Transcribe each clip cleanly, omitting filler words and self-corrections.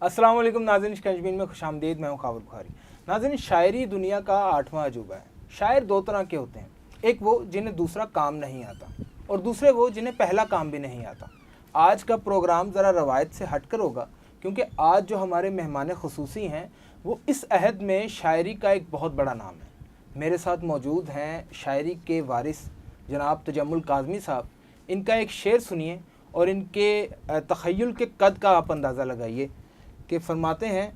अस्सलाम वालेकुम नाज़रीन, शिकंजबीन में खुशामदीद। मैं हूँ खावर बुखारी। नाज़रीन, शायरी दुनिया का 8वां अजूबा है। शायर दो तरह के होते हैं, एक वो जिन्हें दूसरा काम नहीं आता और दूसरे वो जिन्हें पहला काम भी नहीं आता। आज का प्रोग्राम ज़रा रवायत से हटकर होगा क्योंकि आज जो हमारे मेहमान खुसूसी हैं वो इस अहद में शायरी का एक बहुत बड़ा नाम है। मेरे साथ मौजूद हैं शायरी के वारिस जनाब तजम्मुल काज़मी साहब। इनका एक शेर सुनिए और इनके तख़य्युल के कद का आप अंदाज़ा लगाइए कि फरमाते हैं,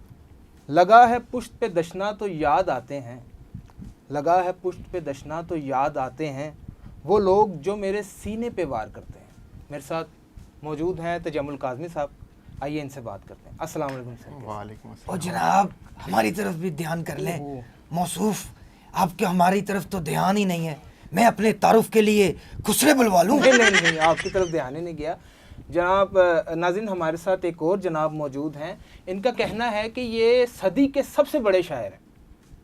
लगा है पुश्त पे दशना तो याद आते हैं, लगा है पुश्त पे दशना तो याद आते हैं वो लोग जो मेरे सीने पे वार करते हैं। मेरे साथ मौजूद हैं तजम्मुल काज़मी साहब, आइए इनसे बात करते हैं। अस्सलाम वालेकुम सर। वालेकुम अस्सलाम। और जनाब हमारी तरफ भी ध्यान कर लें। मौसूफ आपके हमारी तरफ तो ध्यान ही नहीं है। मैं अपने तारुफ के लिए खुसरे बुलवा लूँ? नहीं, आपकी तरफ ध्यान ही नहीं गया जनाब। नाज़रीन, हमारे साथ एक और जनाब मौजूद हैं। इनका कहना है कि ये सदी के सबसे बड़े शायर हैं।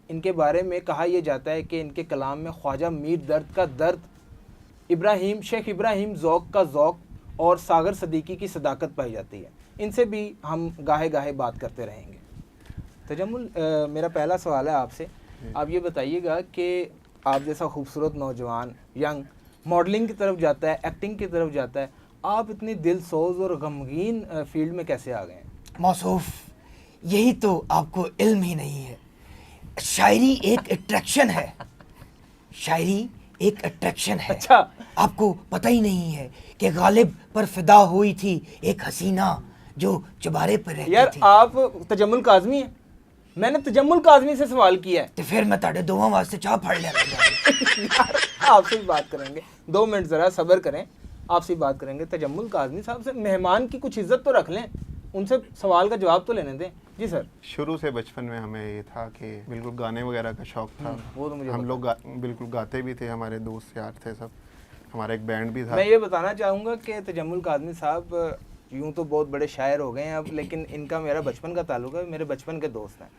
इनके बारे में कहा यह जाता है कि इनके कलाम में ख्वाजा मीर दर्द का दर्द, शेख इब्राहिम ज़ौक़ का ज़ौक़ और सागर सदीकी की सदाकत पाई जाती है। इनसे भी हम गाहे गाहे बात करते रहेंगे। तजम्मुल, मेरा पहला सवाल है आपसे। आप ये बताइएगा कि आप जैसा खूबसूरत नौजवान यंग मॉडलिंग की तरफ जाता है, एक्टिंग की तरफ जाता है, आप इतनी दिल सोज और गमगीन फील्ड में कैसे आ गए हैं? मौसूफ, यही तो आपको इल्म ही नहीं है। शायरी एक अट्रैक्शन है, शायरी एक अट्रैक्शन है। अच्छा, आपको पता ही नहीं है कि गालिब पर फिदा हुई थी एक हसीना जो चुबारे पर रहती यार थी। आप तजम्मुल काज़मी हैं, मैंने तजम्मुल काज़मी से सवाल किया है। तो फिर मैं ताड़े दोवां वास्ते चाह पढ़ लिया। यार आपसे ही बात करेंगे, 2 मिनट ज़रा सब्र करें, आपसे ही बात करेंगे। तजम्मुल काज़मी साहब से मेहमान की कुछ इज्जत तो रख लें, उनसे सवाल का जवाब तो लेने दें। जी सर। शुरू से बचपन में हमें ये था कि बिल्कुल गाने वगैरह का शौक था। वो तो मुझे हम लोग बिल्कुल गाते भी थे, हमारे दोस्त यार थे सब, हमारा एक बैंड भी था। मैं ये बताना चाहूँगा कि तजम्मुल काज़मी साहब यूँ तो बहुत बड़े शायर हो गए हैं अब, लेकिन इनका मेरा बचपन का ताल्लुक है, मेरे बचपन के दोस्त हैं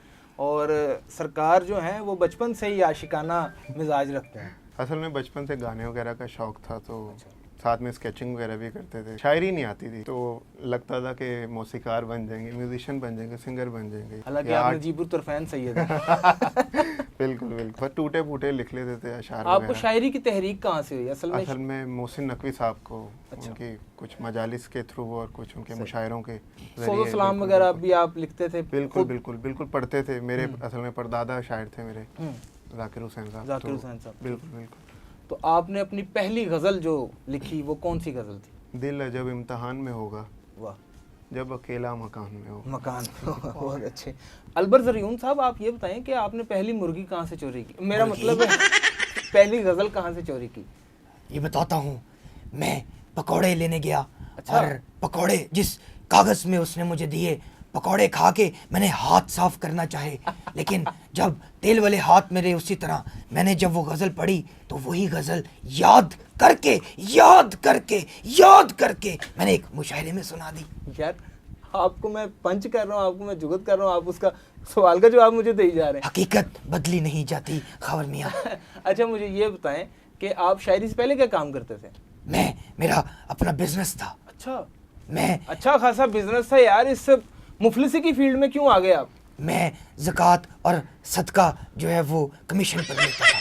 और सरकार जो हैं वो बचपन से ही आशिकाना मिजाज रखते हैं। असल में बचपन से गाने वगैरह का शौक था, तो साथ में स्केचिंग वगैरह भी करते थे। शायरी नहीं आती थी तो लगता था कि मौसीकार बन जाएंगे, म्यूजिशियन बन जाएंगे, सिंगर बन जाएंगे। हालांकि आप नजीबुर तुरफैन सैयद हैं। बिल्कुल बिल्कुल, पर टूटे फूटे लिख लेते थे अशार आपको वगैरह। शायरी की तहरीक कहाँ से हुई असल में मोहसिन नकवी साहब को उनकी कुछ मजालिस के थ्रू और कुछ उनके मुशायरों के सोलो सलाम वगैरह भी आप लिखते थे? बिल्कुल बिल्कुल बिल्कुल पढ़ते थे। मेरे असल में परदादा शायर थे मेरे, जाकिर हुसैन साहब। बिल्कुल बिल्कुल। तो आपने अपनी पहली गज़ल जो लिखी वो कौन सी गज़ल थी? दिल जब इम्तिहान में होगा, वाह, जब अकेला मकान में हो। मकान बहुत अच्छे। अलबर ज़रियून साहब, आप ये बताएं कि आपने पहली मुर्गी कहाँ से चोरी की? मेरा मतलब है पहली गज़ल कहाँ से चोरी की? ये बताता हूँ। मैं पकौड़े लेने गया। अच्छा। और पकौड़े जिस कागज़ में उसने मुझे दिए, पकौड़े खा के मैंने हाथ साफ करना चाहे, लेकिन जब तेल वाले हाथ मेरे उसी तरह, मैंने जब वो गज़ल पढ़ी तो वही गज़ल याद करके मैंने एक मुशायरे में सुना दी। यार आपको मैं पंच कर रहा हूँ, आपको मैं जुगत कर रहा हूँ, आप उसका सवाल का जवाब मुझे दे ही जा रहे हैं। हकीकत बदली नहीं जाती खबर मियाँ। अच्छा, मुझे ये बताएं कि आप शायरी से पहले क्या काम करते थे? मेरा अपना बिजनेस था। अच्छा, मैं अच्छा खासा बिजनेस था यार। इस मुफलिसी की फील्ड में क्यों आ गए आप? मैं ज़कात और सदका जो है वो कमीशन पर लेता था।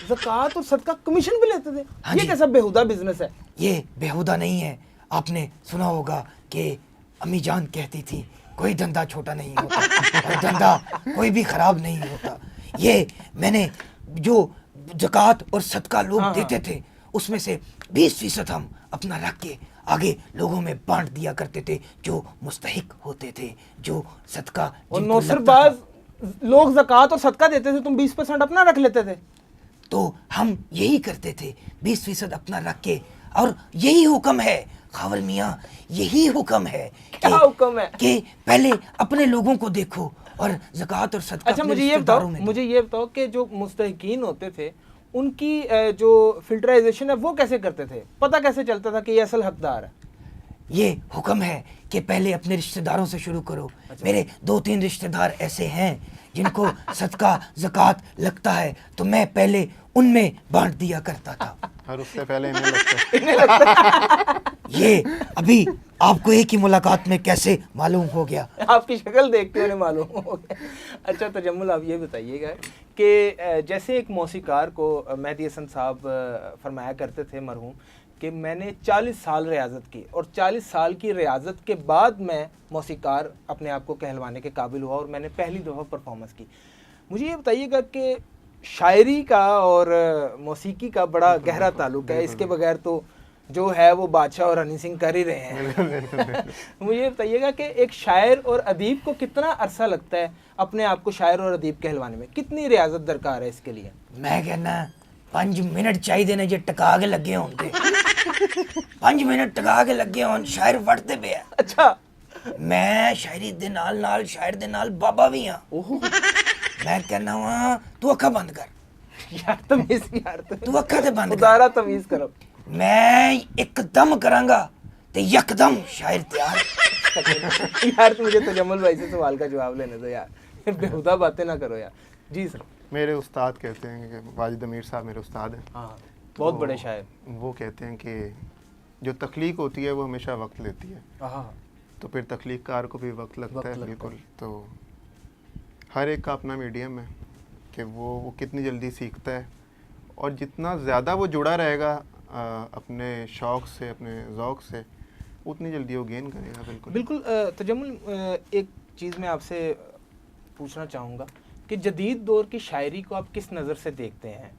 ज़कात और सदका कमीशन पे लेते थे? हाँ ये जी। कैसा बेहुदा बिजनेस है? ये बेहुदा नहीं है। आपने सुना होगा कि अम्मी जान कहती थी कोई धंधा छोटा नहीं होता और धंधा कोई भी खराब नहीं होता। ये मैंने जो ज़कात और सदका लोग देते थे उसमें से 20% हम अपना रख के आगे लोगों में बांट दिया करते थे जो मुस्तहिक होते थे, जो सदका और जिनको नौसरबाज लगता था। लोग ज़कात और सदका देते थे, तुम 20% अपना रख लेते थे? तो हम यही करते थे, 20% अपना रख के। और यही हुक्म है खावर मियाँ, यही हुक्म है क्या हुक्म है? कि पहले अपने लोगों को देखो और ज़कात और सदका अच्छा, अपने मुझे ये रिश्तेदारों में दो। बताओ कि जो मुस्तहिकीन होते थे उनकी जो फिल्टराइजेशन है वो कैसे करते थे? पता कैसे चलता था कि ये असल हकदार है? ये हुक्म है कि पहले अपने रिश्तेदारों से शुरू करो। मेरे 2-3 रिश्तेदार ऐसे हैं जिनको सदका ज़कात लगता है, तो मैं पहले उनमें बांट दिया करता था। और उससे पहले इन्हें लगता ये अभी आपको एक ही मुलाकात में कैसे मालूम हो गया? आपकी शक्ल देखते हुए मालूम हो गया। अच्छा तजम्मुल, आप ये बताइएगा कि जैसे एक मौसीकार को मेहदी हसन साहब फरमाया करते थे मरहूम कि मैंने 40 साल रियाजत की और 40 साल की रियाजत के बाद मैं मौसीकार अपने आप को कहलवाने के काबिल हुआ और मैंने पहली दफ़ा परफॉर्मेंस की। मुझे ये बताइएगा कि शायरी का और मौसीकी का बड़ा गहरा ताल्लुक है, इसके बगैर तो जो है वो बादशाह और हनी सिंह कर ही रहे हैं। मुझे ये बताइएगा कि एक शायर और अदीब को कितना अरसा लगता है अपने आप को शायर और अदीब कहलवाने में, कितनी रियाजत दरकार है इसके लिए? मैं कहना 5 मिनट चाहिए ने जे टका के लगे होंगे 5 मिनट टका के लगे होन शायर वटते पे। अच्छा, मैं शायरी दे नाल शायर दे नाल बाबा भी हाँ। मैं कहना वा तू अखा बंद कर यार तमीज, यार तू अखा ते बंद कर, उदारा तमीज करो। मैं एकदम करांगा ते यकदम शायर तैयार। यार तो मुझे तजम्मुल भाई से सवाल का जवाब लेने दो यार, बेहुदा बातें ना करो यार। जी सर। मेरे उस्ताद कहते हैं कि वाजिद अमीर साहब मेरे उस्ताद हैं। हाँ, बहुत बड़े शायर। वो कहते हैं कि जो तख्लीक होती है वो हमेशा वक्त लेती है, हाँ, तो फिर तख्लीककार को भी वक्त लगता वक्त है। लगता बिल्कुल। तो हर एक का अपना मीडियम है कि वो कितनी जल्दी सीखता है, और जितना ज़्यादा वो जुड़ा रहेगा अपने शौक़ से, अपने ज़ौक़ से, उतनी जल्दी वो गेन करेगा। बिल्कुल बिल्कुल। तजम्मुल, एक चीज़ मैं आपसे पूछना चाहूँगा कि जदीद दौर की शायरी को आप किस नज़र से देखते हैं?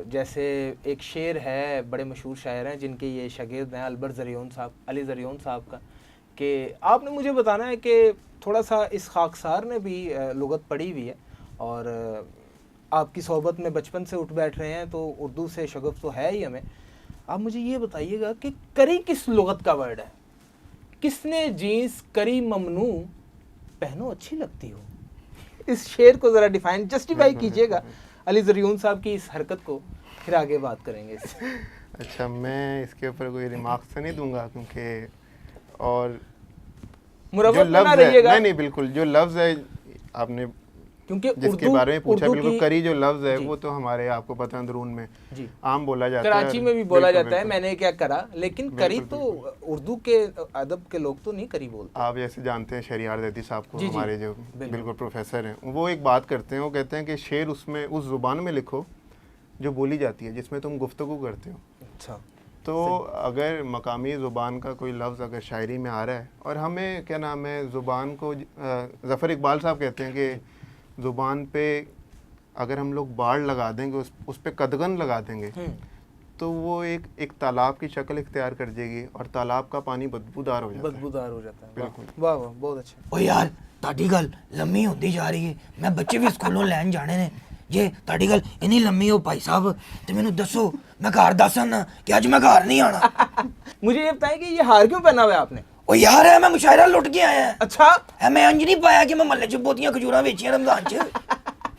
जैसे एक शेर है, बड़े मशहूर शायर हैं जिनके ये शागिर्द हैं अली ज़रियोन साहब का, कि आपने मुझे बताना है कि थोड़ा सा इस खाकसार ने भी लुगत पढ़ी हुई है और आपकी सोहबत में बचपन से उठ बैठ रहे हैं, तो उर्दू से शगफ तो है ही हमें। आप मुझे ये बताइएगा कि करी किस लुगत का वर्ड है? किसने जीन्स करी ममनू पहनो अच्छी लगती हो? इस शेर को ज़रा डिफाइन जस्टिफाई कीजिएगा अली ज़रियोन साहब की इस हरकत को, फिर आगे बात करेंगे इससे। अच्छा, मैं इसके ऊपर कोई रिमार्क से नहीं दूंगा, क्योंकि और जो लफ्ज़ है, नहीं बिल्कुल, जो लफ्ज़ है आपने क्योंकि जिसके बारे में पूछा, बिल्कुल करी जो लफ्ज़ है जी। वो तो हमारे आपको पता है अंदरून में जी आम बोला जाता है, कराची में भी बोला बिल्कुल, जाता है, बिल्कुल। मैंने क्या करा, लेकिन करी तो उर्दू के अदब के लोग तो नहीं करी बोलते। आप जैसे जानते हैं शहरियार दैती साहब को, जी, जी, हमारे जो बिल्कुल प्रोफेसर हैं, वो एक बात करते हैं, वो कहते हैं कि शेर उसमें उस ज़ुबान में लिखो जो बोली जाती है, जिसमें तुम गुफ्तगू करते हो। अच्छा, तो अगर मकामी ज़ुबान का कोई लफ्ज़ अगर शायरी में आ रहा है, और हमें क्या नाम है ज़ुबान को, ज़फ़र इकबाल साहब कहते हैं कि ज़ुबान पे अगर हम लोग बाड़ लगा देंगे, उस पे कदगन लगा देंगे, तो वो एक तालाब की शक्ल इख्तियार कर जाएगी और तालाब का पानी बदबूदार हो जाता है। बदबूदार हो जाता है। बिल्कुल। वाह वाह, बहुत अच्छा। ओ यार ਤੁਹਾਡੀ ਗੱਲ ਲੰਮੀ ਹੁੰਦੀ ਜਾ ਰਹੀ ਹੈ, ਮੈਂ ਬੱਚੇ ਵੀ ਸਕੂਲੋਂ ਲੈਣ ਜਾਣੇ ਨੇ, ਜੇ ਤੁਹਾਡੀ ਗੱਲ ਇੰਨੀ ਲੰਮੀ ਹੋ ਭਾਈ ਸਾਹਿਬ ਤੇ ਮੈਨੂੰ ਦੱਸੋ, ਮੈਂ ਘਰ ਦੱਸਾਂ ਨਾ ਕਿ ਅੱਜ ਮੈਂ ਘਰ नहीं आना। मुझे ये बताएं कि ये हार क्यों पहना हुआ है आपने? ओ यार है मैं मुशायरा लुट के आया। अच्छा, है मैं अंज नहीं पाया कि मैं महल्ले च बोतियां खजूरां ਵੇਚੀਆਂ रमजान च,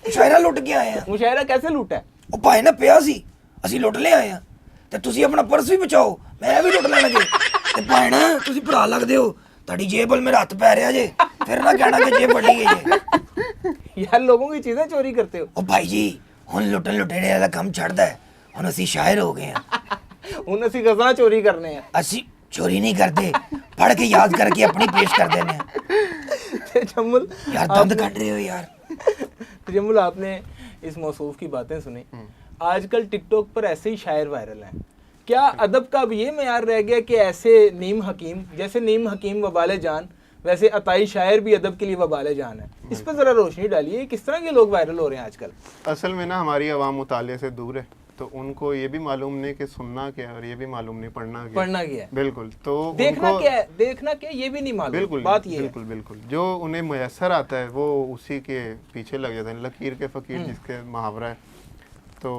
मुशायरा लुट के आए हैं। मुशायरा कैसे लूटा है? ਉਹ ਭਾਈ ਨਾ ਪਿਆ ਸੀ, ਅਸੀਂ ਲੁੱਟ ਲਿਆ ਆਏ ਆ, ਤੇ ਤੁਸੀਂ ਆਪਣਾ ਪਰਸ ਵੀ ਬਚਾਓ, ਮੈਂ ਵੀ ਲੁੱਟ ਲੈਣਾ ਜੇ। ਤੇ ਭਾਈ ਨਾ ਤੁਸੀਂ ਭਰਾ ਲੱਗਦੇ ਹੋ, ਤੁਹਾਡੀ ਜੇਬ ਵੱਲ ਮੇਰਾ ਹੱਥ ਪੈ ਰਿਹਾ ਜੇ, ਫਿਰ ਨਾ ਕਹਿਣਾ ਕਿ ਜੇਬ ਵੱਡੀ ਹੈ ਜੇ। यार लोगों की चीजें चोरी करते हो। ਉਹ ਭਾਈ ਜੀ ਹੁਣ ਲੁੱਟਣ ਲੁਟੇਰੇ ਵਾਲਾ ਕੰਮ ਛੱਡਦਾ ਹੈ, ਹੁਣ ਅਸੀਂ ਸ਼ਾਇਰ ਹੋ ਗਏ ਆ। ਹੁਣ ਅਸੀਂ ਗਜ਼ਲਾਂ ਚੋਰੀ ਕਰਨੇ ਆ। ਅਸੀਂ ਚੋਰੀ ਨਹੀਂ ਕਰਦੇ, ਪੜ੍ਹ ਕੇ ਯਾਦ ਕਰਕੇ ਆਪਣੀ ਪੇਸ਼ ਕਰ ਦਿੰਦੇ ਆ। तजम्मुल, यार दंद काट रहे हो यार। तजम्मुल, आपने इस मौसूफ की बातें सुनी। आजकल टिकटॉक पर ऐसे ही शायर वायरल हैं। क्या अदब का अब ये मयार रह गया कि ऐसे नीम हकीम, जैसे नीम हकीम वबाले जान, वैसे अताई शायर भी अदब के लिए वबाले जान है? इस पर ज़रा रोशनी डालिए, किस तरह के लोग वायरल हो रहे हैं आजकल? असल में ना हमारी आवाम मुताले से दूर है, तो उनको ये भी मालूम नहीं कि सुनना क्या है और ये भी मालूम नहीं पढ़ना क्या। पढ़ना क्या है, बिल्कुल। तो देखना क्या है, देखना क्या है, ये भी नहीं मालूम। बिल्कुल, बात ये बिल्कुल बिल्कुल जो उन्हें मैसर आता है वो उसी के पीछे लग जाते हैं, लकीर के फ़कीर जिसके मुहावरा है। तो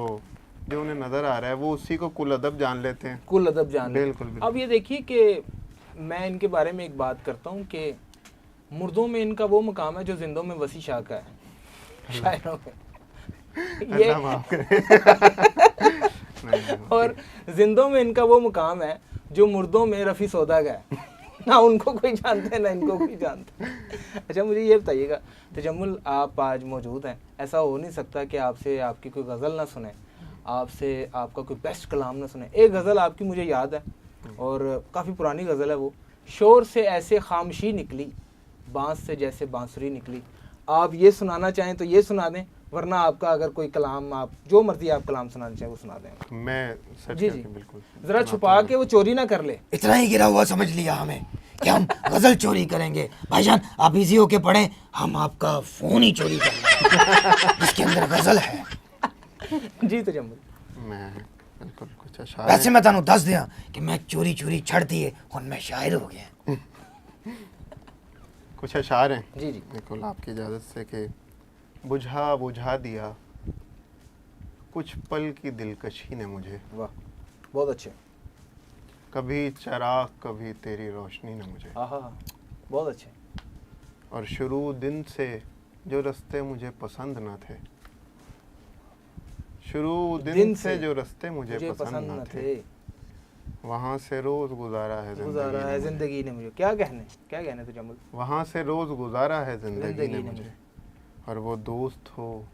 जो उन्हें नज़र आ रहा है वो उसी को कुल अदब जान लेते हैं। कुल अदब जान। बिल्कुल, बिल्कुल। अब ये देखिए कि मैं इनके बारे में एक बात करता हूँ कि मुर्दों में इनका वो मुकाम है जो जिंदों में वसी शाह का है, शायरों में। अल्लाह माफ़ करे। नहीं, और जिंदों में इनका वो मुकाम है जो मुर्दों में रफ़ी सौदा का है। ना उनको कोई जानते ना इनको कोई जानता। अच्छा, मुझे ये बताइएगा, तजम्मुल आप आज मौजूद हैं, ऐसा हो नहीं सकता कि आपसे आपकी कोई गज़ल ना सुने, आपसे आपका कोई बेस्ट कलाम ना सुने। एक गज़ल आपकी मुझे याद है और काफ़ी पुरानी गज़ल है वो, शोर से ऐसे खामोशी निकली, बांस से जैसे बांसुरी निकली। आप ये सुनाना चाहें तो ये सुना दें, वरना आपका अगर कोई कलाम, आप जो मर्जी आप कलाम सुनाना चाहें वो सुना दें। मैं सच जी कहती जी, हूँ, बिल्कुल जरा छुपा के, वो चोरी ना कर ले। इतना ही गिरा हुआ समझ लिया हमें कि हम गजल चोरी करेंगे। भाईजान आप इजी होके पढ़ें, हम आपका फोन ही चोरी करेंगे जिसके अंदर गजल है। जी तजम्मुल। मैं बिल्कुल कुछ अशार वैसे मैं तुहानू दस दिया कि मैं चोरी चोरी छड़ दिए, हुण मैं शायर हो गया। कुछ अशार हैं जी जी। बिल्कुल आपकी इजाज़त से कि बुझा बुझा दिया कुछ पल की दिलकशी ने मुझे, वाह, बहुत अच्छे। कभी चिराग कभी तेरी रोशनी ने मुझे, हाँ हाँ, बहुत अच्छे। और शुरू दिन से जो रास्ते मुझे पसंद न थे, शुरू दिन से जो रास्ते मुझे पसंद न थे, वहाँ से रोज गुजारा है जिंदगी ने मुझे। क्या कहने तजम्मुल। वहाँ से रोज गुजारा है जिंदगी ने मुझे, और वो दोस्त हो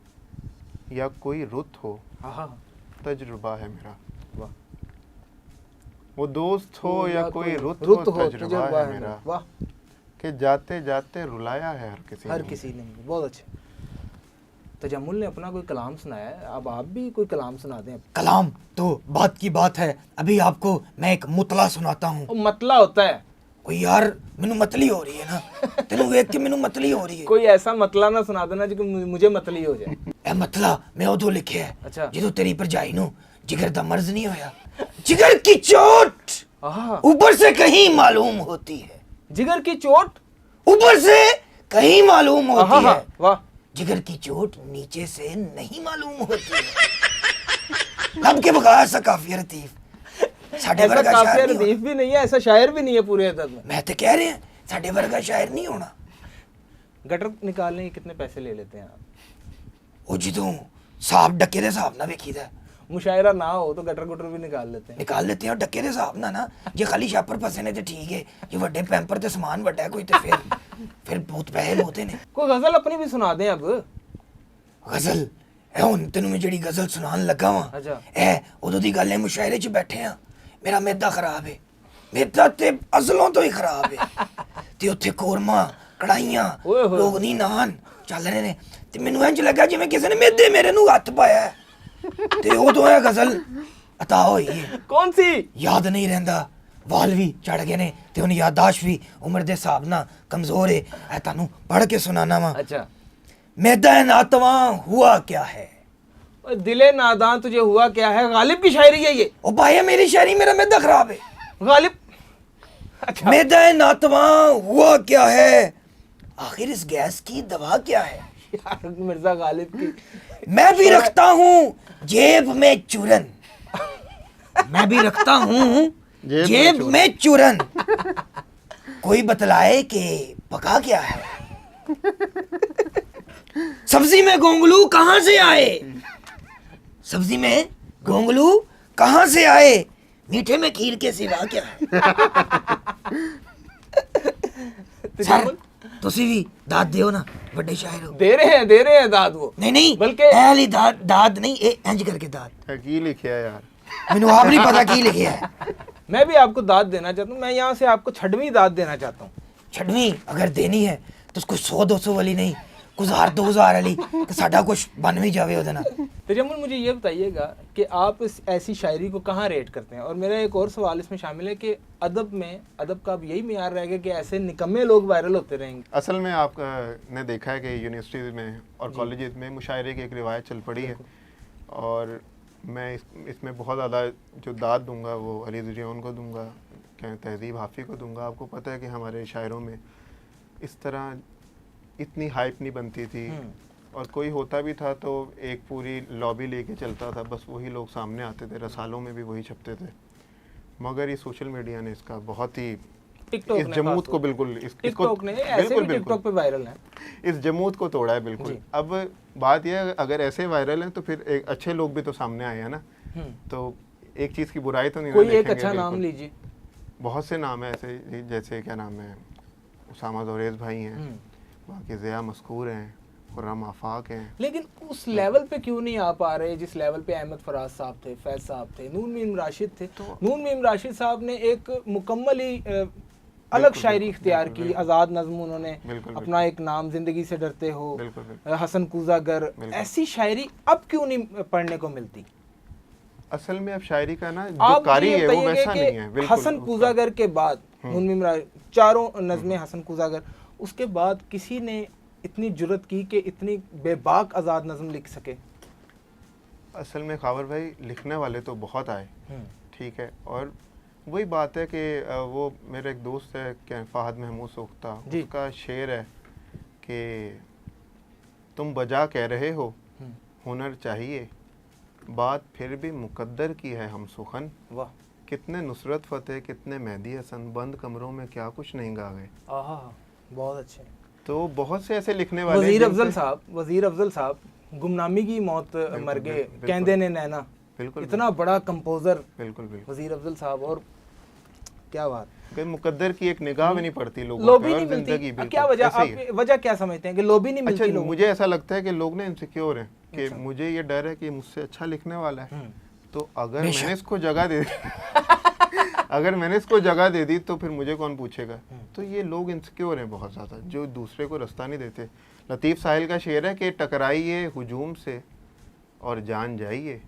या कोई रुत हो, हाँ हाँ, तजुर्बा है मेरा। वाह, वो दोस्त हो या कोई रुत रुत हो, हो, तजुर्बा है मेरा। वाह, कि जाते जाते रुलाया है हर किसी ने मुझे। बहुत अच्छे। तजम्मुल ने अपना कोई कलाम सुनाया है, अब आप भी कोई कलाम सुना दें। कलाम तो बात की बात है, अभी आपको मैं एक मुतला सुनाता हूँ। वो मतला होता है कोई यार मैनू मतली हो रही है ना, तेनू वेख के मैनू मतली हो रही है। कोई ऐसा मतला ना सुना देना जो मुझे मतली हो जाए। ए मतला मैं उदो लिखिया है अच्छा। जो तेरी भरजाई नू जिगर दा मर्ज नहीं होया, जिगर की चोट आहा, ऊपर से कहीं मालूम होती है, जिगर की चोट ऊपर से कहीं मालूम होती आहा, है, वाह, जिगर की चोट नीचे से नहीं मालूम होती है। रब के बगैर ऐसा काफी लतीफ साडे ऐसा वर्गा काफिया शायर नहीं लतीफ भी नहीं है, ऐसा शायर भी नहीं है पूरे अदब में। होना। मैं तो कह रहे हैं साडे वर्गा शायर नहीं होना। गटर निकालने के कितने पैसे ले लेते हैं आप? वो जो साहब डके दे हिसाब ना वेखीदा, मुशायरा ना हो तो गटर गुटर भी निकाल लेते हैं। निकाल लेते हैं। और डके दे हिसाब ना जे खाली छापर फसे ने तो ठीक है, जे वड्डे पैंपर ते समान वड्डा है कोई तो फिर बहुत पैसे होते ने। कोई गजल अपनी भी सुना दें अब। गजल ए हुन तेनू मैं जेड़ी गजल सुनान लगा वां, अच्छा। ए उदों दी गल है, मुशायरे च बैठे आ, मेरा मैदा खराब है, मैदा ते अजलों तो ही खराब है, ते उत्थे कोरमा कढ़ाइयां ओए होए। लोग नहीं नान चल रहे ने, ते मैनू इंज लगा जिवें किसी ने मैदे मेरे नू हत्थ पाया है। ते उदों ए गजल अता होई है, कौन सी? याद नहीं रहंदा, वाल भी चढ़ गए ने ते हुन याददाश्त भी उम्र दे हिसाब नाल कमजोर है। ए तानू पढ़ के सुनाना वा। अच्छा। मैदा नातवा हुआ क्या है, ओए दिले नादान तुझे हुआ क्या है, गालिब की शायरी है ये। ओ भाई मेरी शायरी मेरा मैदा खराब है। गालिब, अच्छा, मैदा नातवा हुआ क्या है, आखिर इस गैस की दवा क्या है, यार मिर्जा गालिब की। मैं भी रखता हूँ जेब में चूरन, मैं भी रखता हूँ जेब में चूरन, कोई बतलाए कि पका क्या है, सब्जी में गोंगलू कहाँ से आए, सब्जी में गोंगलू कहाँ से आए, मीठे में खीर के सिवा क्या है। सर तुसी भी दाद दियो ना, बड़े शायर हो। दे रहे हैं दाद वो। नहीं बल्कि ए वाली दाद नहीं, ए इंज करके दाद। की लिखिया यार, मैनू आप नहीं पता की लिखिया है। मैं भी आपको दाद देना चाहता हूँ, मैं यहाँ से आपको छठवीं दाद देना चाहता हूँ। छठवीं अगर देनी है तो उसको 100-200 वाली नहीं, कुछ 1000-2000 वाली, कि साडा कुछ बन भी जावे ओदे नाल। तजम्मुल मुझे ये बताइएगा कि आप इस ऐसी शायरी को कहाँ रेट करते हैं? और मेरा एक और सवाल इसमें शामिल है कि अदब का अब यही मियार रहेगा कि ऐसे निकम्मे लोग वायरल होते रहेंगे? असल में आप ने देखा है कि यूनिवर्सिटीज़ में और कॉलेजेस में मुशायरे की एक रिवायत चल पड़ी है, और मैं इसमें बहुत ज़्यादा जो दाद दूंगा वो अली दुरियान को दूंगा, क्या तहज़ीब हाफ़ी को दूंगा। आपको पता है कि हमारे शायरों में इस तरह इतनी हाइप नहीं बनती थी, और कोई होता भी था तो एक पूरी लॉबी लेके चलता था, बस वही लोग सामने आते थे, रसालों में भी वही छपते थे। मगर ये सोशल मीडिया ने इसका बहुत ही इस जमूत को बिल्कुल टिकटॉक ने ऐसे भी टिकटॉक पे वायरल है, इस जमूत को तोड़ा है बिल्कुल। अब बात यह है अगर ऐसे वायरल हैं तो फिर एक अच्छे लोग भी तो सामने आए हैं ना, तो एक चीज़ की बुराई तो नहीं कोई ना एक देखेंगे। अच्छा नाम लीजिए। बहुत से नाम है ऐसे, जैसे क्या नाम है, उसामा जोरेज़ भाई हैं, बाकी ज़िया मस्कूर हैं, खुर्रम आफाक हैं। लेकिन उस लेवल पे क्यों नहीं आ पा रहे जिस लेवल पे अहमद फराज साहब थे, फैज साहब थे, नून मीम राशिद थे? तो नून मीम राशिद साहब ने एक मुकम्मल ही अलग बिल्कुल, शायरी बिल्कुल, इख्तियार बिल्कुल, की, बिल्कुल। आज़ाद नज़्म उन्होंने बिल्कुल, अपना एक नाम, जिंदगी से डरते हो, बिल्कुल, बिल्कुल। हसन कूजागर, बिल्कुल। ऐसी शायरी अब क्यों नहीं पढ़ने को मिलती? असल में अब शायरी का ना जो आप मुझे कारी ये है वो बताइए वैसा नहीं है, कि बिल्कुल हसन उसका। कूजागर के बाद मुनमिम चारों नज़में हसन कूजागर, उसके बाद किसी ने इतनी जुर्रत की कि इतनी बेबाक आज़ाद नज़म लिख सके? असल में खावर भाई लिखने वाले तो बहुत आए, हम्म, ठीक है, और वही बात है कि वो मेरा एक दोस्त है क्या फ़ाहद महमूद सोख्ता, जी। उसका शेर है कि तुम बजा कह रहे हो हम्म, हुनर चाहिए, बात फिर भी मुकद्दर की है हम सुखन, वाह, कितने नुसरत फ़तेह कितने मेहदी हसन, बंद कमरों में क्या कुछ नहीं गा गए। आहा, बहुत अच्छे। तो बहुत से ऐसे लिखने वाले हैं वजीर अफजल जिनसे- साहब, वजीर अफजल साहब गुमनामी की मौत मर गए, बिल्कुल, कहंदे ने नैना, बिल्कुल इतना बड़ा कंपोजर बिल्कुल बिल्कुल वजीर अफजल साहब, और क्या बात, कि मुकद्दर की एक निगाह भी नहीं पड़ती लोगों लोबी पे, और नहीं जिंदगी मिलती। बिल्कुल क्या वजह, ऐसे ही है। आप वजह क्या समझते हैं कि लोबी नहीं अच्छा, मिलती लोगों मुझे ऐसा लगता है कि लोग ना इनसिक्योर हैं कि अच्छा। मुझे ये डर है कि मुझसे अच्छा लिखने वाला है, हम्म, तो अगर बेशक। मैंने इसको जगह दे दी अगर मैंने इसको जगह दे दी तो फिर मुझे कौन पूछेगा। तो ये लोग इनसिक्योर हैं बहुत ज़्यादा, जो दूसरे को रास्ता नहीं देते। लतीफ़ साहिल का शेर है कि टकराइए हुजूम से और जान जाइए,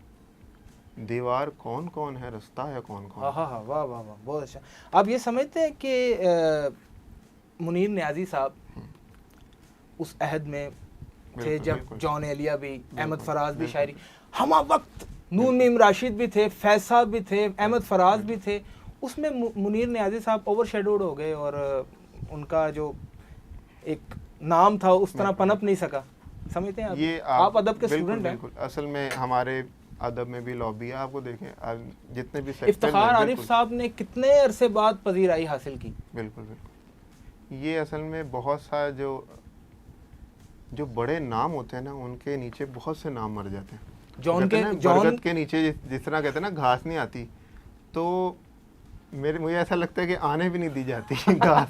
दीवार कौन कौन है रास्ता है कौन कौन। हाँ हाँ हाँ, वाह वाह वाह, बहुत अच्छा। आप ये समझते हैं कि मुनीर न्याजी साहब उस अहद में थे बिल्कुल, जब बिल्कुल। जॉन एलिया भी, अहमद फराज भी बिल्कुल। शायरी, हम वक्त नून मीम राशिद भी थे, फैज साहब भी थे, अहमद फराज भी थे, उसमें मुनीर न्याजी साहब ओवरशैडोड हो गए, और उनका जो एक नाम था उस तरह पनप नहीं सका। समझते हैं आप? ये आप अदब के बिल्कुल, स्टूडेंट हैं। बिल्कुल। असल में हमारे अदब में भी लॉबी है, आपको देखें जितने भी सेक्टर इफ्तिखार हैं, आरिफ बिल्कुल, साहब ने कितने अरसे बाद पजीराई हासिल की? बिल्कुल बिल्कुल। ये असल में बहुत सा जो बड़े नाम होते हैं ना, उनके नीचे बहुत से नाम मर जाते हैं। जॉन कहते के हैं ना, जॉन बरगद के नीचे जिस तरह कहते हैं ना घास नहीं आती, तो मुझे ऐसा लगता है कि आने भी नहीं दी जाती घास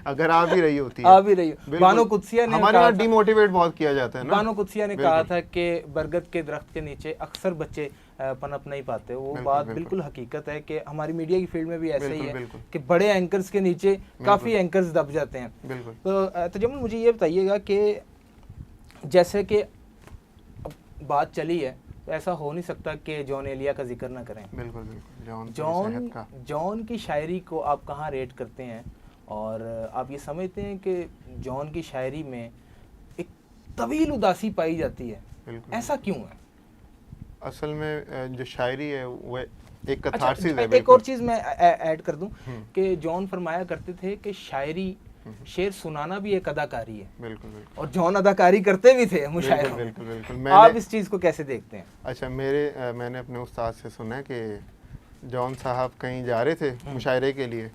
अगर आ भी रही होती है। आ भी रही हो। बिल्कुल। बानो कुदसिया ने हमारे कहा यहाँ था- डिमोटिवेट बहुत किया जाता है ना। बानो कुदसिया ने कहा बिल्कुल। था कि बरगद के दरख्त के नीचे अक्सर बच्चे पनप नहीं पाते। वो बिल्कुल, बात बिल्कुल। बिल्कुल हकीकत है कि हमारी मीडिया की फील्ड में भी ऐसा ही बिल्कुल, है बिल्कुल। कि बड़े एंकर्स के नीचे काफ़ी एंकर्स दब जाते हैं। बिल्कुल तो तजम्मुल मुझे ये बताइएगा कि जैसे कि अब बात चली है, तो ऐसा हो नहीं सकता कि जॉन एलिया का जिक्र ना करें। बिल्कुल बिल्कुल। जॉन जॉन का जॉन की शायरी को आप कहाँ रेट करते हैं, और आप ये समझते हैं कि जॉन की शायरी में एक तवील उदासी पाई जाती है, बिल्कुल। ऐसा क्यों है? असल में जो शायरी है वो एक अच्छा, कथारसिस है। एक बिल्कुल। और चीज़ मैं ऐड कर दूं हम्म। कि जॉन फरमाया करते थे कि शायरी, शेर सुनाना भी एक अदाकारी है, बिल्कुल बिल्कुल। और जॉन अदाकारी करते भी थे मुशायरों में। बिल्कुल बिल्कुल। आप मैंने इस चीज़ को कैसे देखते हैं? अच्छा मैंने अपने उस्ताद से सुना है कि जॉन साहब कहीं जा रहे थे मुशायरे के लिए,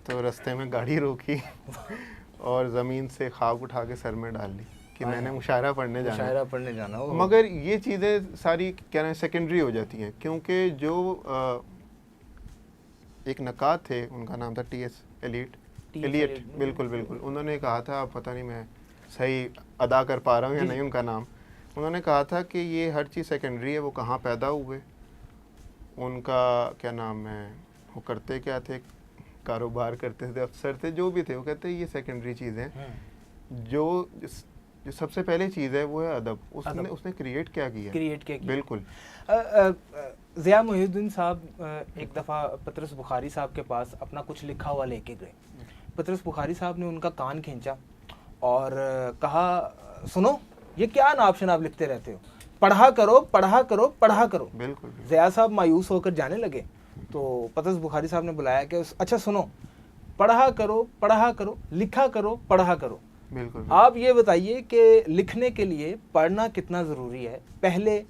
तो रास्ते में गाड़ी रोकी और ज़मीन से खाक उठा के सर में डाल ली कि मैंने मुशायरा पढ़ने जाना है। मुशायरा पढ़ने जाना हो। मगर ये चीज़ें सारी क्या ना सेकेंडरी हो जाती हैं, क्योंकि जो एक नकाद थे, उनका नाम था टी.एस. एलियट। बिल्कुल बिल्कुल। उन्होंने कहा था, पता नहीं मैं सही अदा कर पा रहा हूँ या नहीं उनका नाम, उन्होंने कहा था कि ये हर चीज़ सेकेंडरी है, वो कहाँ पैदा हुए, उनका क्या नाम है, वो करते क्या थे, कारोबार करते थे, अफसर थे, जो भी थे, वो कहते ये सेकेंडरी चीज़ें, जो सबसे पहले चीज़ है वो है अदब। उसने क्रिएट क्या किया, बिल्कुल। ज़िया मोहिउद्दीन साहब एक दफ़ा पतरस बुखारी साहब के पास अपना कुछ लिखा हुआ लेके गए। पतरस बुखारी साहब ने उनका कान खींचा और कहा, सुनो, ये क्या नाप शनाप लिखते रहते हो, पढ़ा करो पढ़ा करो पढ़ा करो। बिल्कुल। ज़िया साहब मायूस होकर जाने लगे, तो पतरस बुखारी साहब ने बुलाया कि अच्छा सुनो, पढ़ा करो, लिखा करो, पढ़ा करो। बिल्कुल। आप ये बताइए कि लिखने के लिए पढ़ना कितना ज़रूरी है? पहले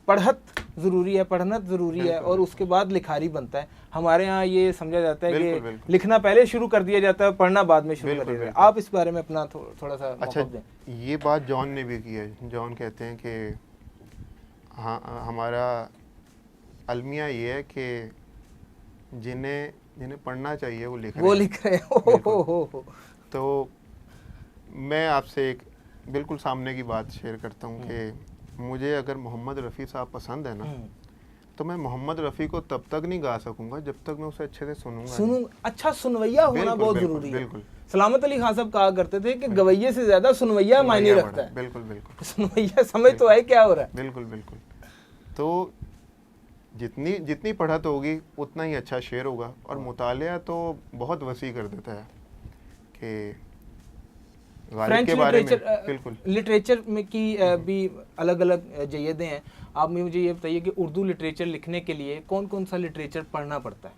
पढ़त ज़रूरी है, पढ़ना ज़रूरी है, और उसके बाद लिखारी बनता है। हमारे यहाँ ये समझा जाता है कि लिखना पहले शुरू कर दिया जाता है, पढ़ना बाद में शुरू कर दिया जाता है। आप इस बारे में अपना थोड़ा सा अच्छा दें। ये बात जॉन ने भी की है। जॉन कहते हैं कि हाँ, हमारा अलमिया ये है कि जिन्हें पढ़ना चाहिए वो लिख रहे हैं। हो। तो मैं आपसे एक बिल्कुल सामने की बात शेयर करता हूँ कि मुझे अगर मोहम्मद रफ़ी साहब पसंद है ना, तो मैं मोहम्मद रफ़ी को तब तक नहीं गा सकूंगा जब तक मैं उसे अच्छे से सुनूंगा सुनूं, अच्छा सुनवैया होना बिल्कुल, बहुत बिल्कुल, जरूरी है। बिल्कुल। सलामत अली खान साहब कहा करते थे कि गवैये से ज्यादा सुनवैया मायने सुनवैया रखता बड़ा, है। बिल्कुल बिल्कुल सुनवैया समझ तो आए क्या हो रहा है। बिल्कुल बिल्कुल। तो जितनी जितनी पढ़त होगी उतना ही अच्छा शेर होगा। और मुतालिया तो बहुत वसी कर देता है कि गालिब फ्रेंच के बारे में लिटरेचर, बिल्कुल लिटरेचर में की भी अलग अलग जयदें हैं। आप मुझे ये बताइए कि उर्दू लिटरेचर लिखने के लिए कौन कौन सा लिटरेचर पढ़ना पड़ता है?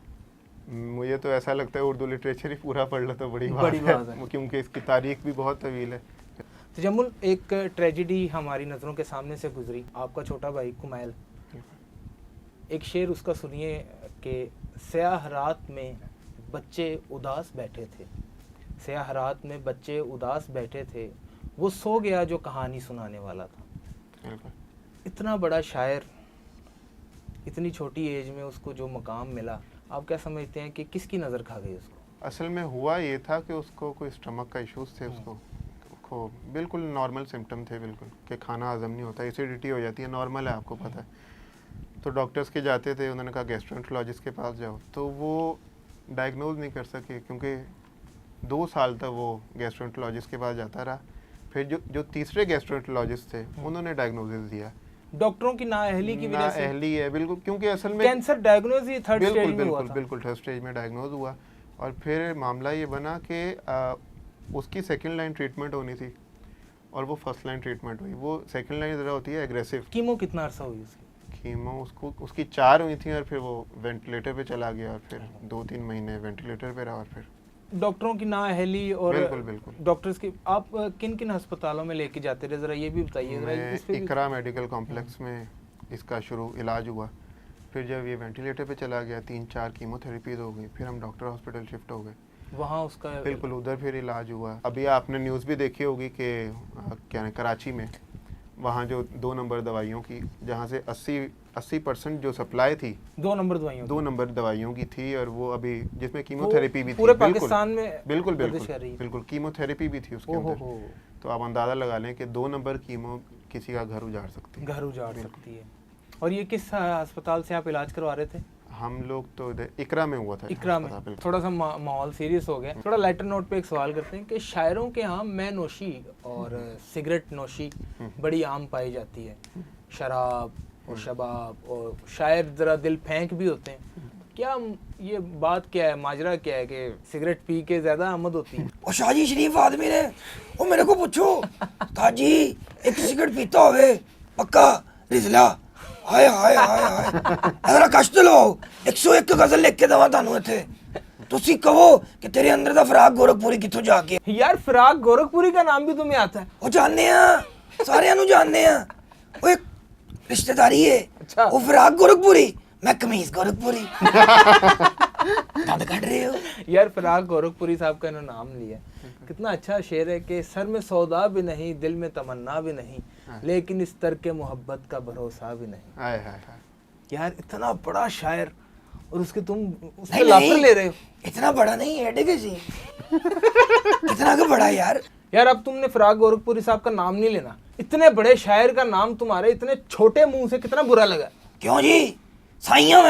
मुझे तो ऐसा लगता है उर्दू लिटरेचर ही पूरा पढ़ लो तो बड़ी बड़ी बात बात है। क्योंकि इसकी तारीख भी बहुत तवील है। तजम्मुल, एक ट्रेजेडी हमारी नज़रों के सामने से गुजरी, आपका छोटा भाई कुमैल। एक शेर उसका सुनिए कि स्याह रात में बच्चे उदास बैठे थे, स्याह रात में बच्चे उदास बैठे थे, वो सो गया जो कहानी सुनाने वाला था। बिल्कुल। इतना बड़ा शायर, इतनी छोटी एज में उसको जो मकाम मिला, आप क्या समझते हैं कि किसकी नज़र खा गई उसको? असल में हुआ ये था कि उसको कोई स्टमक का इश्यूज थे, उसको बिल्कुल नॉर्मल सिम्टम थे बिल्कुल, कि खाना हजम नहीं होता, एसिडिटी हो जाती है, नॉर्मल है, आपको पता है। तो डॉक्टर्स के जाते थे, उन्होंने कहा गैस्ट्रोएंटरोलॉजिस्ट के पास जाओ, तो वो डायग्नोज नहीं कर सके क्योंकि 2 साल तक वो गैस्ट्रोएंटरोलॉजिस्ट के पास जाता रहा। फिर जो तीसरे गैस्ट्रोएंटरोलॉजिस्ट थे उन्होंने डायग्नोसिस दिया। डॉक्टरों की नाअहली की वजह से नाअहली है बिल्कुल, क्योंकि असल में कैंसर डायग्नोज ही थर्ड बिल्कुल स्टेज में हुआ बिल्कुल था। बिल्कुल थर्ड स्टेज में डायग्नोज हुआ। और फिर मामला ये बना कि उसकी सेकंड लाइन ट्रीटमेंट होनी थी और वो फर्स्ट लाइन ट्रीटमेंट हुई। वो सेकंड लाइन ज़रा होती है एग्रेसिव कीमो कितना अरसा हुई उसकी? कीमो उसकी 4 हुई थी और फिर वो वेंटिलेटर पे चला गया और फिर 2-3 महीने वेंटिलेटर पे रहा। और फिर डॉक्टरों की नाअहली और बिल्कुल बिल्कुल। डॉक्टर्स की, आप किन किन अस्पतालों में लेके जाते रहे, ज़रा ये भी बताइए। ज़रा मैं इस पे भी- इकरा मेडिकल कॉम्प्लेक्स में इसका शुरू इलाज हुआ। फिर जब ये वेंटिलेटर पे चला गया 3-4 कीमोथेरेपीज हो गई, फिर हम डॉक्टर हॉस्पिटल शिफ्ट हो गए, वहाँ उसका बिल्कुल उधर फिर इलाज हुआ। अभी आपने न्यूज़ भी देखी होगी कि क्या है कराची में वहाँ जो 2 नंबर दवाइयों की, जहाँ से 80% जो सप्लाई थी 2 नंबर दवाइयों 2 नंबर दवाइयों की थी, और वो अभी जिसमें कीमोथेरेपी भी थी पूरे बिल्कुल, पाकिस्तान में बिल्कुल गर्दिश कर रही बिल्कुल है। बिल्कुल कीमोथेरेपी भी थी उसके ओहो अंदर। हो, तो आप अंदाज़ा लगा लें कि 2 नंबर कीमो किसी का घर उजाड़ सकती है। घर उजाड़ सकती है। और ये किस अस्पताल से आप इलाज करवा रहे थे? हम लोग तो इधर इकरा में हुआ था। इकरा में। अस्पताल, बिल्कुल। थोड़ा सा माहौल सीरियस हो गया, थोड़ा लाइटर नोट पे एक सवाल करते हैं कि शायरों के यहाँ मैं नोशी और सिगरेट नोशी बड़ी आम पाई जाती है, शराब और शबाब, और शायर ज़रा दिल फेंक भी होते हैं। क्या ये बात क्या है, माजरा क्या है कि सिगरेट पी के ज़्यादा आमद होती है? और शाहजी शरीफ आदमी ने वो मेरे को पूछो ताजी एक सिगरेट पीता होवे पक्का रिजला हाय हाय हाय हाय जरा कष्ट लो 101 गजल लिख के दवा ਤੁਹਾਨੂੰ ਇੱਥੇ ਤੁਸੀਂ ਕਹੋ कि तेरे अंदर ਦਾ फराक गोरखपुरी किथों जाके यार फिराक गोरखपुरी का नाम भी तुम्हें आता है? ਉਹ ਜਾਣਦੇ ਆ ਸਾਰਿਆਂ ਨੂੰ ਜਾਣਦੇ ਆ ਉਹ ਇੱਕ ਰਿਸ਼ਤੇਦਾਰੀ ਹੈ अच्छा। ਉਹ ਫਰਾਕ गोरखपुरी मैं कमीज गोरखपुरी दंद काट रहे हो यार फिराक गोरखपुरी साहब का इन्होंने नाम लिया, कितना अच्छा शेर है कि सर में सौदा भी नहीं, दिल में तमन्ना भी नहीं, लेकिन इस तर के मोहब्बत का भरोसा भी नहीं। हाय हाय हाय। यार इतना बड़ा शायर और उसके तुम उस पे नहीं, लाफर नहीं, ले रहे हो। इतना बड़ा नहीं है डेगे इतना का बड़ा यार यार अब तुमने फिराक गोरखपुरी साहब का नाम नहीं लेना, इतने बड़े शायर का नाम तुम्हारे इतने छोटे मुंह से कितना बुरा लगा। क्यों जी साइयां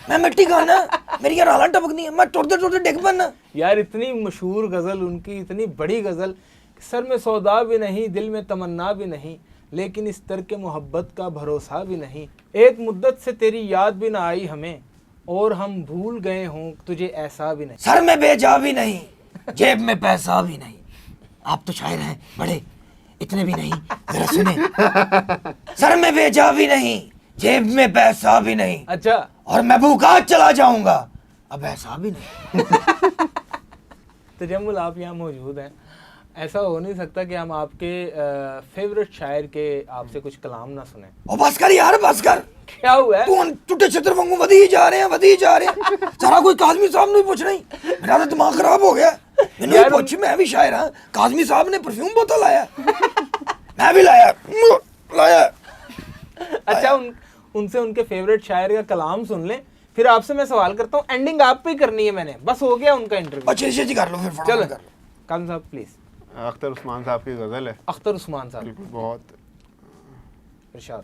मैं मिट्टी खाना मेरी यार हालत टपकनी है मैं टुरते टुरते डिग पड़ना यार इतनी मशहूर गजल उनकी, इतनी बड़ी गजल, सर में सौदा भी नहीं, दिल में तमन्ना भी नहीं, लेकिन इस तर के मोहब्बत का भरोसा भी नहीं, एक मुद्दत से तेरी याद भी ना आई हमें, और हम भूल गए हों तुझे ऐसा भी नहीं। सर में बेजा भी नहीं जेब में पैसा भी नहीं आप तो शायर हैं बड़े इतने भी नहीं जरा सुने सर में बेजा भी नहीं जेब में पैसा भी नहीं अच्छा, और मैं भूखा चला जाऊंगा अब ऐसा भी नहीं तजम्मुल आप यहाँ मौजूद हैं, ऐसा हो नहीं सकता कि हम आपके फेवरेट शायर के आपसे कुछ कलाम ना सुने। ओ बस कर यार बस कर क्या हुआ है? तू टूटे छत्र वांगू वधी ही जा रहे हैं सारा कोई काजमी साहब ने पूछ नहीं मेरा तो दिमाग खराब हो गया मैंने यार, पूछ मैं भी शायर हां काजमी साहब ने परफ्यूम बोतल लाया मैं भी लाया अच्छा, उनसे उनके फेवरेट शायर का कलाम सुन लें, फिर आपसे मैं सवाल करता हूँ। एंडिंग आप पे ही करनी है मैंने, बस हो गया उनका इंटरव्यू। अच्छे से कर लो फिर चलो फटाफट कर लो काजम साहब प्लीज। अख्तर उस्मान साहब की गज़ल है, अख्तर उस्मान साहब बिल्कुल बहुत इरशाद।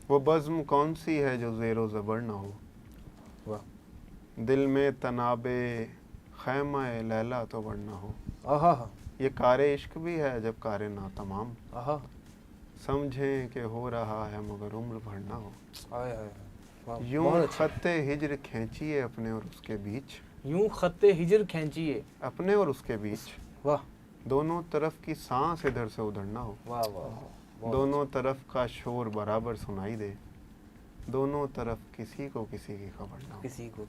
वो बज़्म कौन सी है जो ज़ेरो ज़बर ना हो, वाह दिल में तनाबे खैमा लैला तो बढ़ना हो। आहा ये कारे इश्क भी है जब कारे ना तमाम, आहा समझें कि हो रहा है मगर उम्र भर ना हो। आय आय वाह यूं बहुत अच्छा। खत्ते हिज्र खींचिए अपने और उसके बीच, यूं खत्ते हिजर खींचिए अपने और उसके बीच, वाह दोनों तरफ की सांस इधर से उधर ना हो, वाह वाह बहुत दोनों तरफ का शोर बराबर सुनाई दे, दोनों तरफ किसी को किसी की खबर ना हो। किसी को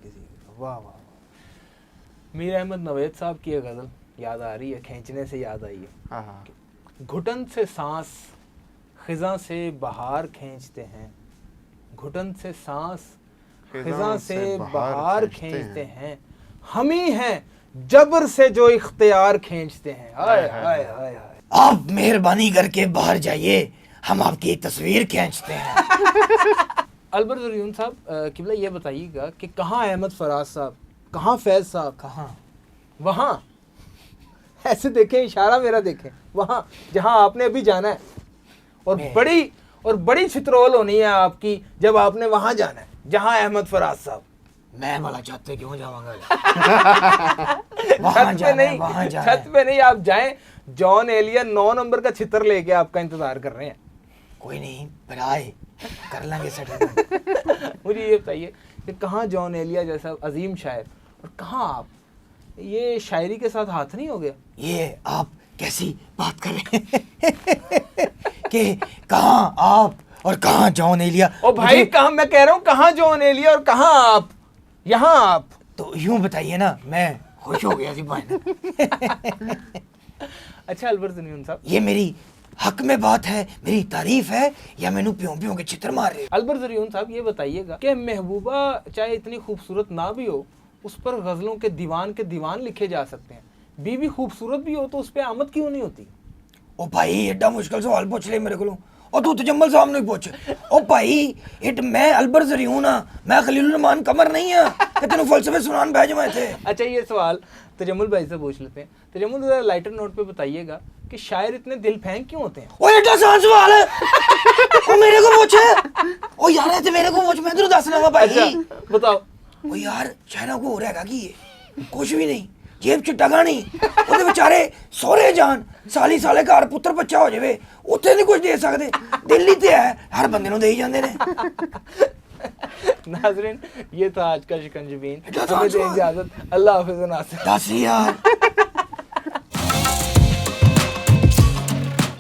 वाह वाह वाह। मीर अहमद नवेद साहब की एक गज़ल याद आ रही है, खींचने से याद आई है। हाँ हाँ घुटन से सांस खिज़ां से बहार खींचते हैं, घुटन से सांस खिज़ां से बहार खींचते हैं, हम ही हैं जबर से जो इख्तियार खींचते हैं। हाय हाय हाय हाय। आप मेहरबानी करके बाहर जाइए, हम आपकी तस्वीर खींचते हैं। अलबर ज़रियून साहब किबला ये बताइएगा कि कहाँ अहमद फराज साहब, कहाँ फैज़ साहब, कहाँ? वहाँ ऐसे देखें, इशारा मेरा देखें, वहाँ जहाँ आपने अभी जाना है, और बड़ी छित्रोल होनी है आपकी जब आपने वहाँ जाना है जहाँ अहमद फराज साहब। मैं वाला छत पे क्यों जाऊंगा? छत पे नहीं, आप जाएं, जॉन एलिया 9 नंबर का छितर लेके आपका इंतजार कर रहे हैं। कोई नहीं, पर आए कर लेंगे सेटलमेंट। मुझे ये बताइए कि कहाँ जॉन एलिया जैसा अजीम शायर और कहाँ आप, ये शायरी के साथ हाथ नहीं हो गया? ये आप कैसी बात कर रहे हैं कि कहाँ आप और कहाँ जॉन एलिया? ओ भाई कहाँ, मैं कह रहा हूँ कहाँ जॉन एलिया और कहाँ आप, यहाँ आप। तो यूं बताइए ना, मैं खुश हो गया थी भाई। अच्छा अलबर ज़रियून साहब, ये मेरी हक में बात है, मेरी तारीफ है, या मैनू प्यों प्यों के चित्र मार रहे हो? अलबर ज़रियून साहब ये बताइएगा कि महबूबा चाहे इतनी खूबसूरत ना भी हो, उस पर गज़लों के दीवान लिखे जा सकते हैं, बीवी खूबसूरत भी हो तो उस पर आमद क्यों नहीं होती? ओ भाई एडा मुश्किल सवाल पूछ ले मेरे को, और तू तजम्मल साहब ने पूछ। ओ भाई इट मैं अलबर ज़रियून हां, मैं खलीलुर रहमान कमर नहीं हां कि तेनू फलसफे सुनान बैठ जाए थे। अच्छा ये सवाल तजम्मुल भाई से पूछ लेते हैं। तजम्मुल जरा लाइटर नोट पे बताइएगा कि शायर इतने दिल फेंक क्यों होते हैं? ओ एडा आसान सवाल है, ओ मेरे को पूछ। ओ यार ये ते मेरे को पूछ, मैं तेनू दस लगा भाई। अच्छा बताओ। ओ यार शायरा को हो रहेगा कि ये कुछ भी नहीं, जेब च टगा नहीं, ओदे बेचारे सोहरे जान साली साले घर पुत्र बच्चा हो जावे, उत्थे नहीं कुछ दे सकते, दिल्ली ते है हर बंदे नु दे ही जांदे ने। नाज़रीन ये था आज का शिकंजबीन, इतना हमें दे सवाल। इजाजत, अल्लाह हाफिज़ नासिर। दस यार।